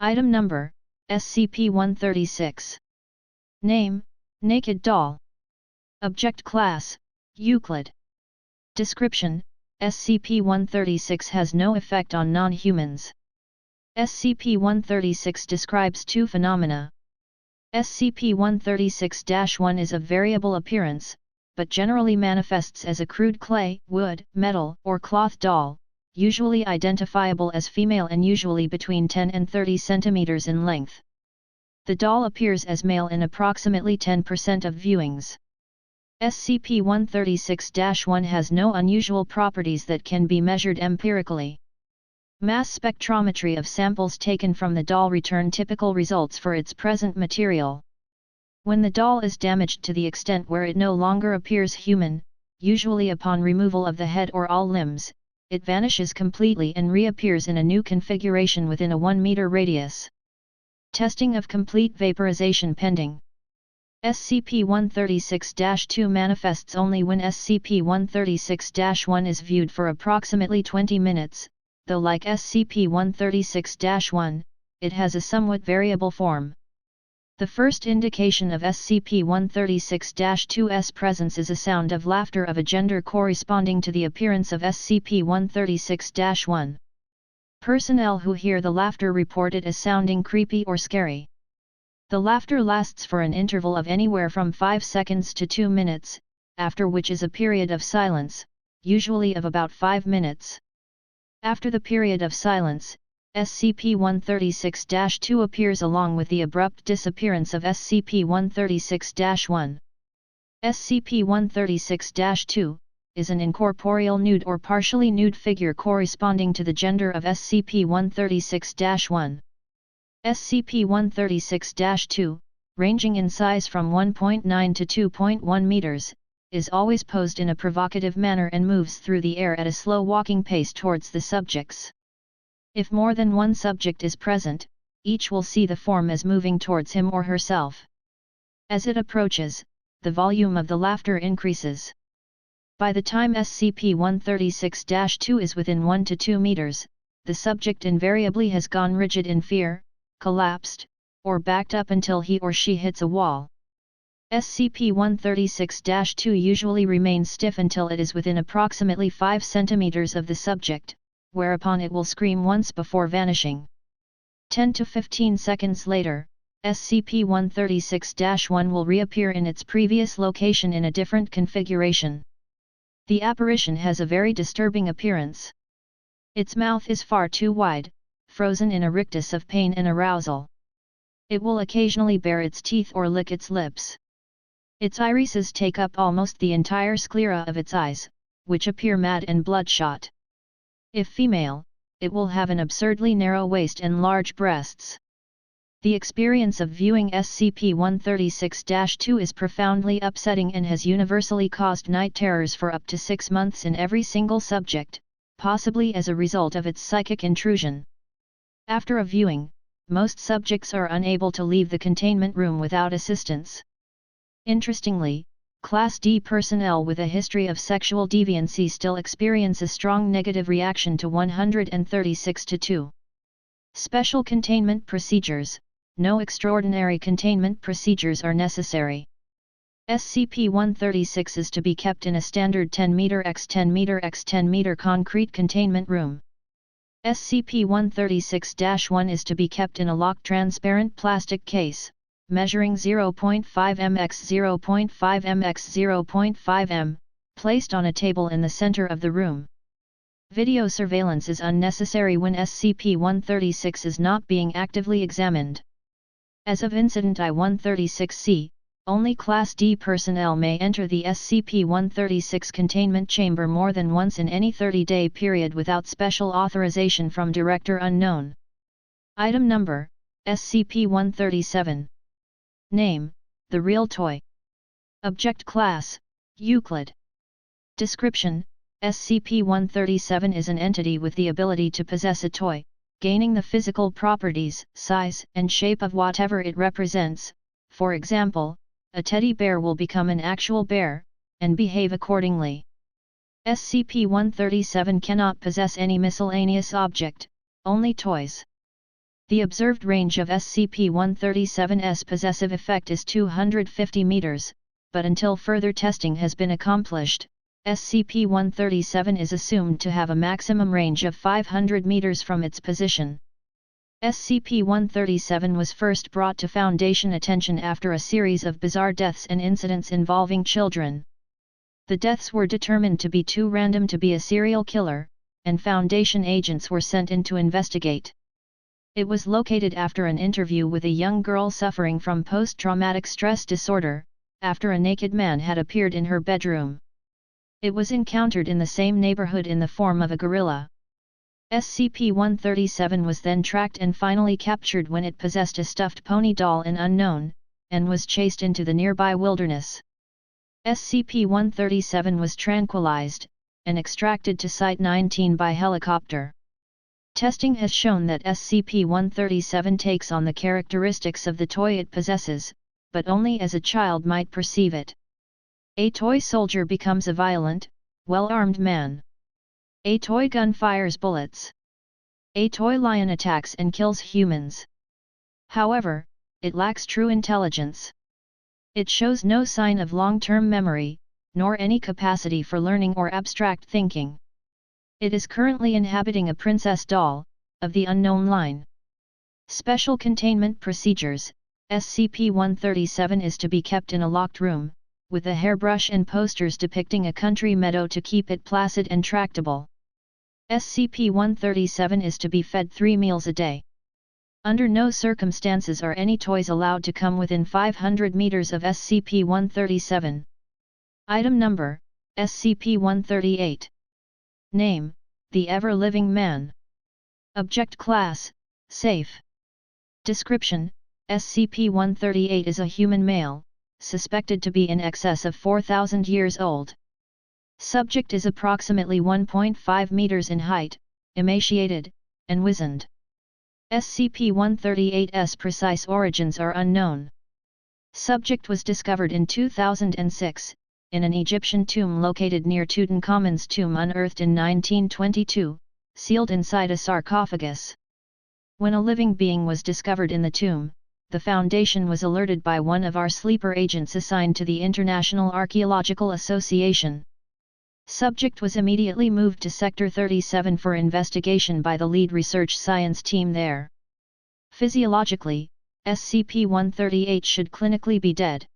Item number, SCP-136. Name, Naked Doll. Object Class, Euclid. Description, SCP-136 has no effect on non-humans. SCP-136 describes two phenomena. SCP-136-1 is of variable appearance, but generally manifests as a crude clay, wood, metal, or cloth doll, usually identifiable as female and usually between 10 and 30 centimeters in length. The doll appears as male in approximately 10% of viewings. SCP-136-1 has no unusual properties that can be measured empirically. Mass spectrometry of samples taken from the doll return typical results for its present material. When the doll is damaged to the extent where it no longer appears human, usually upon removal of the head or all limbs, it vanishes completely and reappears in a new configuration within a 1-meter radius. Testing of complete vaporization pending. SCP-136-2 manifests only when SCP-136-1 is viewed for approximately 20 minutes, though like SCP-136-1, it has a somewhat variable form. The first indication of SCP-136-2's presence is a sound of laughter of a gender corresponding to the appearance of SCP-136-1. Personnel who hear the laughter report it as sounding creepy or scary. The laughter lasts for an interval of anywhere from 5 seconds to 2 minutes, after which is a period of silence, usually of about 5 minutes. After the period of silence, SCP-136-2 appears along with the abrupt disappearance of SCP-136-1. SCP-136-2 is an incorporeal nude or partially nude figure corresponding to the gender of SCP-136-1. SCP-136-2, ranging in size from 1.9 to 2.1 meters, is always posed in a provocative manner and moves through the air at a slow walking pace towards the subjects. If more than one subject is present, each will see the form as moving towards him or herself. As it approaches, the volume of the laughter increases. By the time SCP-136-2 is within 1 to 2 meters, the subject invariably has gone rigid in fear, collapsed, or backed up until he or she hits a wall. SCP-136-2 usually remains stiff until it is within approximately 5 centimeters of the subject, whereupon it will scream once before vanishing. 10 to 15 seconds later, SCP-136-1 will reappear in its previous location in a different configuration. The apparition has a very disturbing appearance. Its mouth is far too wide, frozen in a rictus of pain and arousal. It will occasionally bare its teeth or lick its lips. Its irises take up almost the entire sclera of its eyes, which appear mad and bloodshot. If female, it will have an absurdly narrow waist and large breasts. The experience of viewing SCP-136-2 is profoundly upsetting and has universally caused night terrors for up to 6 months in every single subject, possibly as a result of its psychic intrusion. After a viewing, most subjects are unable to leave the containment room without assistance. Interestingly, Class D personnel with a history of sexual deviancy still experience a strong negative reaction to 136-2. Special containment procedures. No extraordinary containment procedures are necessary. SCP-136 is to be kept in a standard 10 meter x 10 meter x 10 meter concrete containment room. SCP-136-1 is to be kept in a locked transparent plastic case, measuring 0.5 m x 0.5 m x 0.5 m, placed on a table in the center of the room. Video surveillance is unnecessary when SCP-136 is not being actively examined. As of Incident I-136-C, only Class D personnel may enter the SCP-136 containment chamber more than once in any 30-day period without special authorization from Director Unknown. Item Number, SCP-137. Name, The Real Toy. Object Class, Euclid. Description, SCP-137 is an entity with the ability to possess a toy, gaining the physical properties, size, and shape of whatever it represents. For example, a teddy bear will become an actual bear, and behave accordingly. SCP-137 cannot possess any miscellaneous object, only toys. The observed range of SCP-137's possessive effect is 250 meters, but until further testing has been accomplished, SCP-137 is assumed to have a maximum range of 500 meters from its position. SCP-137 was first brought to Foundation attention after a series of bizarre deaths and incidents involving children. The deaths were determined to be too random to be a serial killer, and Foundation agents were sent in to investigate. It was located after an interview with a young girl suffering from post-traumatic stress disorder, after a naked man had appeared in her bedroom. It was encountered in the same neighborhood in the form of a gorilla. SCP-137 was then tracked and finally captured when it possessed a stuffed pony doll in Unknown, and was chased into the nearby wilderness. SCP-137 was tranquilized, and extracted to Site-19 by helicopter. Testing has shown that SCP-137 takes on the characteristics of the toy it possesses, but only as a child might perceive it. A toy soldier becomes a violent, well-armed man. A toy gun fires bullets. A toy lion attacks and kills humans. However, it lacks true intelligence. It shows no sign of long-term memory, nor any capacity for learning or abstract thinking. It is currently inhabiting a princess doll, of the Unknown line. Special Containment Procedures: SCP-137 is to be kept in a locked room, with a hairbrush and posters depicting a country meadow to keep it placid and tractable. SCP-137 is to be fed 3 meals a day. Under no circumstances are any toys allowed to come within 500 meters of SCP-137. Item Number: SCP-138. Name: The Ever-Living Man. Object Class: Safe. Description: SCP-138 is a human male, suspected to be in excess of 4,000 years old. Subject is approximately 1.5 meters in height, emaciated, and wizened. SCP-138's precise origins are unknown. Subject was discovered in 2006, in an Egyptian tomb located near Tutankhamun's tomb unearthed in 1922, sealed inside a sarcophagus. When a living being was discovered in the tomb, the Foundation was alerted by one of our sleeper agents assigned to the International Archaeological Association. Subject was immediately moved to Sector 37 for investigation by the lead research science team there. Physiologically, SCP-138 should clinically be dead.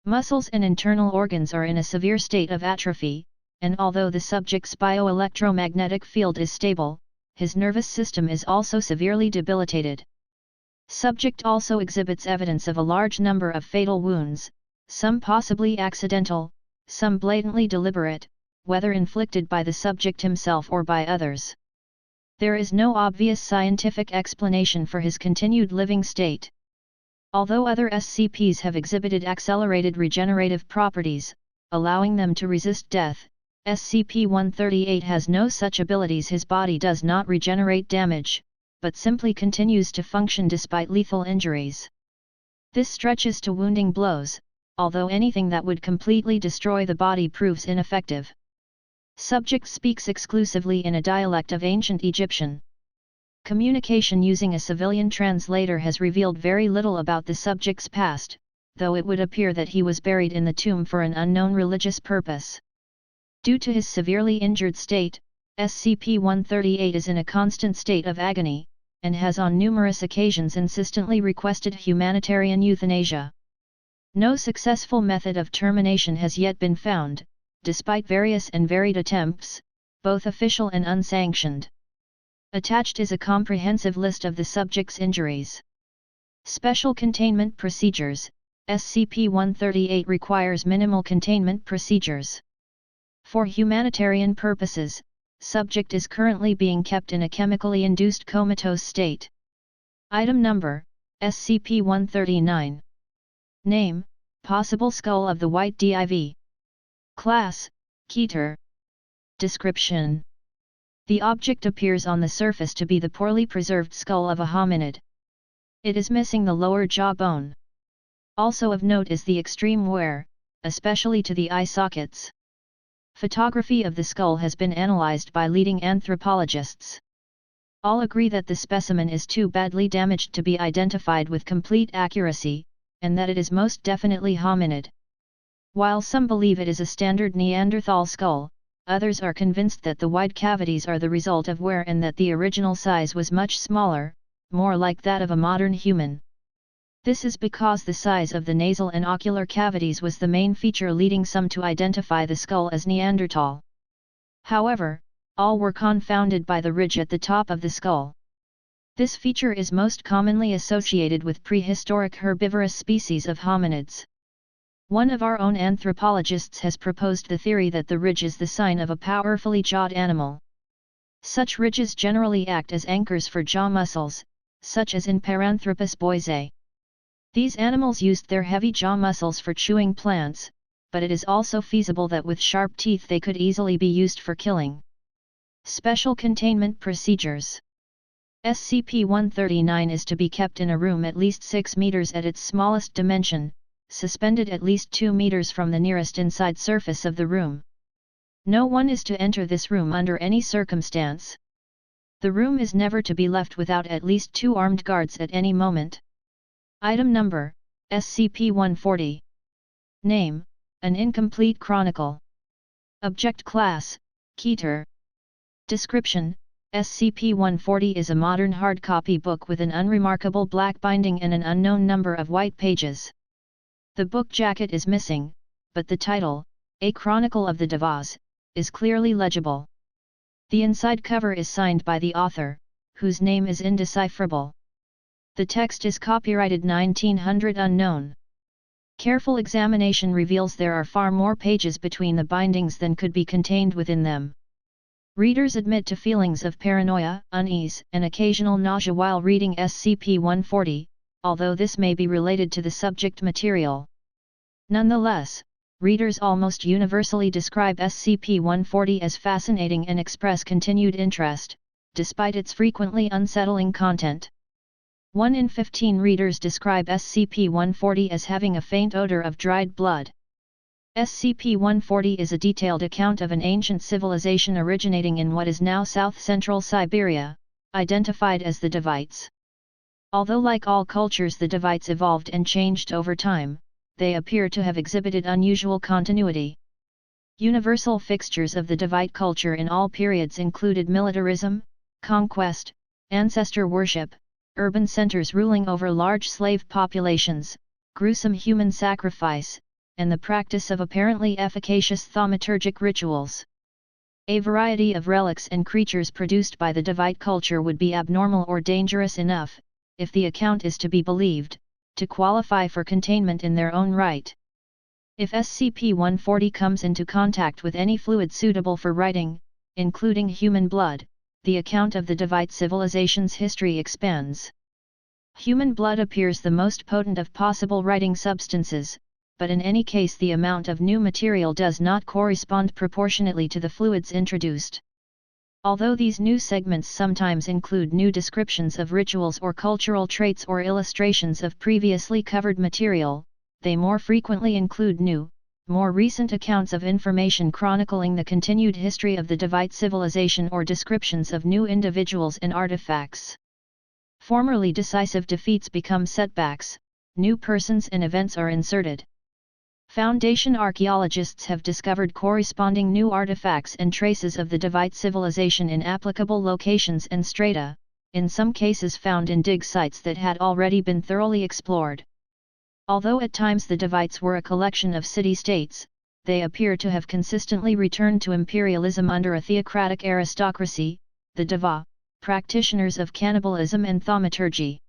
Muscles and internal organs are in a severe state of atrophy, and although the subject's bioelectromagnetic field is stable, his nervous system is also severely debilitated. Subject also exhibits evidence of a large number of fatal wounds, some possibly accidental, some blatantly deliberate, whether inflicted by the subject himself or by others. There is no obvious scientific explanation for his continued living state. Although other SCPs have exhibited accelerated regenerative properties, allowing them to resist death, SCP-138 has no such abilities. His body does not regenerate damage, but simply continues to function despite lethal injuries. This stretches to wounding blows, although anything that would completely destroy the body proves ineffective. Subject speaks exclusively in a dialect of ancient Egyptian. Communication using a civilian translator has revealed very little about the subject's past, though it would appear that he was buried in the tomb for an unknown religious purpose. Due to his severely injured state, SCP-138 is in a constant state of agony, and has on numerous occasions insistently requested humanitarian euthanasia. No successful method of termination has yet been found, despite various and varied attempts, both official and unsanctioned. Attached is a comprehensive list of the subject's injuries. Special Containment Procedures: SCP-138 requires minimal containment procedures. For humanitarian purposes, subject is currently being kept in a chemically induced comatose state. Item Number: SCP-139. Name: Possible skull of the white div. Class: Keter. Description: the object appears on the surface to be the poorly preserved skull of a hominid. It is missing the lower jaw bone. Also of note is the extreme wear, especially to the eye sockets. Photography of the skull has been analyzed by leading anthropologists. All agree that the specimen is too badly damaged to be identified with complete accuracy, and that it is most definitely hominid. While some believe it is a standard Neanderthal skull, others are convinced that the wide cavities are the result of wear and that the original size was much smaller, more like that of a modern human. This is because the size of the nasal and ocular cavities was the main feature leading some to identify the skull as Neanderthal. However, all were confounded by the ridge at the top of the skull. This feature is most commonly associated with prehistoric herbivorous species of hominids. One of our own anthropologists has proposed the theory that the ridge is the sign of a powerfully jawed animal. Such ridges generally act as anchors for jaw muscles, such as in Paranthropus boisei. These animals used their heavy jaw muscles for chewing plants, but it is also feasible that with sharp teeth they could easily be used for killing. Special containment procedures. SCP-139 is to be kept in a room at least 6 meters at its smallest dimension, suspended at least 2 meters from the nearest inside surface of the room. No one is to enter this room under any circumstance. The room is never to be left without at least 2 armed guards at any moment. Item number, SCP-140. Name, an incomplete chronicle. Object Class, Keter. Description, SCP-140 is a modern hard copy book with an unremarkable black binding and an unknown number of white pages. The book jacket is missing, but the title, A Chronicle of the Devas, is clearly legible. The inside cover is signed by the author, whose name is indecipherable. The text is copyrighted 1900 unknown. Careful examination reveals there are far more pages between the bindings than could be contained within them. Readers admit to feelings of paranoia, unease, and occasional nausea while reading SCP-140, although this may be related to the subject material. Nonetheless, readers almost universally describe SCP-140 as fascinating and express continued interest, despite its frequently unsettling content. 1 in 15 readers describe SCP-140 as having a faint odor of dried blood. SCP-140 is a detailed account of an ancient civilization originating in what is now south-central Siberia, identified as the Devites. Although like all cultures the Devites evolved and changed over time, they appear to have exhibited unusual continuity. Universal fixtures of the Devite culture in all periods included militarism, conquest, ancestor worship, urban centers ruling over large slave populations, gruesome human sacrifice, and the practice of apparently efficacious thaumaturgic rituals. A variety of relics and creatures produced by the Devite culture would be abnormal or dangerous enough, if the account is to be believed, to qualify for containment in their own right. If SCP-140 comes into contact with any fluid suitable for writing, including human blood, the account of the Devite civilization's history expands. Human blood appears the most potent of possible writing substances, but in any case the amount of new material does not correspond proportionately to the fluids introduced. Although these new segments sometimes include new descriptions of rituals or cultural traits or illustrations of previously covered material, they more frequently include new, more recent accounts of information chronicling the continued history of the Devite civilization or descriptions of new individuals and artifacts. Formerly decisive defeats become setbacks, new persons and events are inserted. Foundation archaeologists have discovered corresponding new artifacts and traces of the Devite civilization in applicable locations and strata, in some cases found in dig sites that had already been thoroughly explored. Although at times the Devites were a collection of city-states, they appear to have consistently returned to imperialism under a theocratic aristocracy, the Deva, practitioners of cannibalism and thaumaturgy.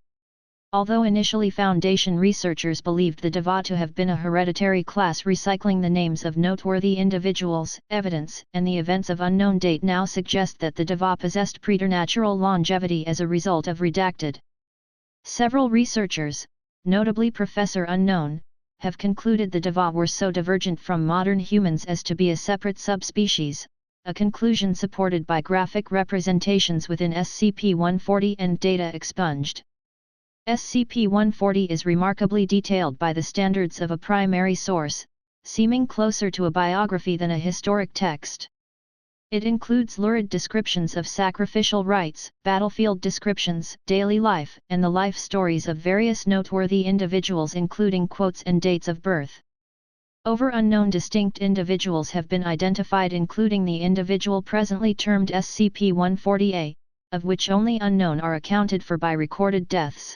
Although initially Foundation researchers believed the Deva to have been a hereditary class recycling the names of noteworthy individuals, evidence and the events of unknown date now suggest that the Deva possessed preternatural longevity as a result of redacted. Several researchers, notably Professor Unknown, have concluded the Deva were so divergent from modern humans as to be a separate subspecies, a conclusion supported by graphic representations within SCP-140 and data expunged. SCP-140 is remarkably detailed by the standards of a primary source, seeming closer to a biography than a historic text. It includes lurid descriptions of sacrificial rites, battlefield descriptions, daily life, and the life stories of various noteworthy individuals, including quotes and dates of birth. Over unknown distinct individuals have been identified, including the individual presently termed SCP-140-A, of which only unknown are accounted for by recorded deaths.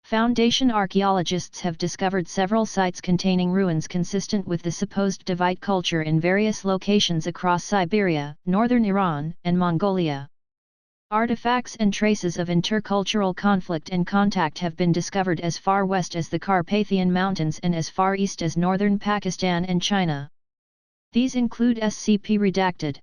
Foundation archaeologists have discovered several sites containing ruins consistent with the supposed Devite culture in various locations across Siberia, northern Iran, and Mongolia. Artifacts and traces of intercultural conflict and contact have been discovered as far west as the Carpathian Mountains and as far east as northern Pakistan and China. These include SCP-redacted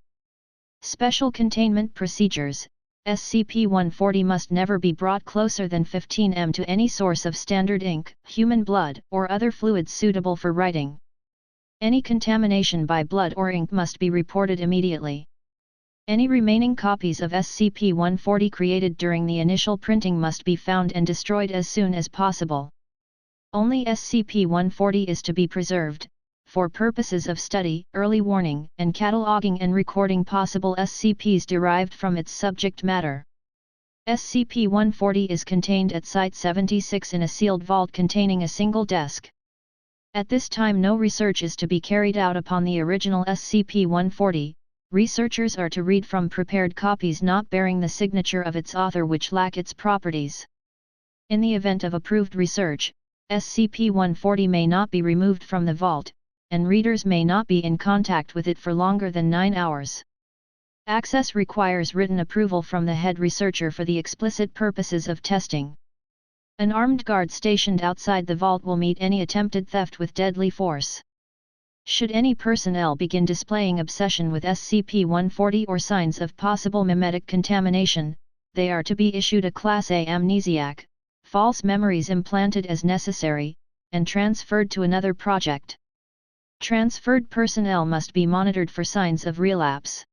Special Containment Procedures. SCP-140 must never be brought closer than 15 m to any source of standard ink, human blood, or other fluids suitable for writing. Any contamination by blood or ink must be reported immediately. Any remaining copies of SCP-140 created during the initial printing must be found and destroyed as soon as possible. Only SCP-140 is to be preserved, for purposes of study, early warning, and cataloging and recording possible SCPs derived from its subject matter. SCP-140 is contained at Site-76 in a sealed vault containing a single desk. At this time no research is to be carried out upon the original SCP-140, researchers are to read from prepared copies not bearing the signature of its author which lack its properties. In the event of approved research, SCP-140 may not be removed from the vault, and readers may not be in contact with it for longer than 9 hours. Access requires written approval from the head researcher for the explicit purposes of testing. An armed guard stationed outside the vault will meet any attempted theft with deadly force. Should any personnel begin displaying obsession with SCP-140 or signs of possible memetic contamination, they are to be issued a Class A amnesiac, false memories implanted as necessary, and transferred to another project. Transferred personnel must be monitored for signs of relapse.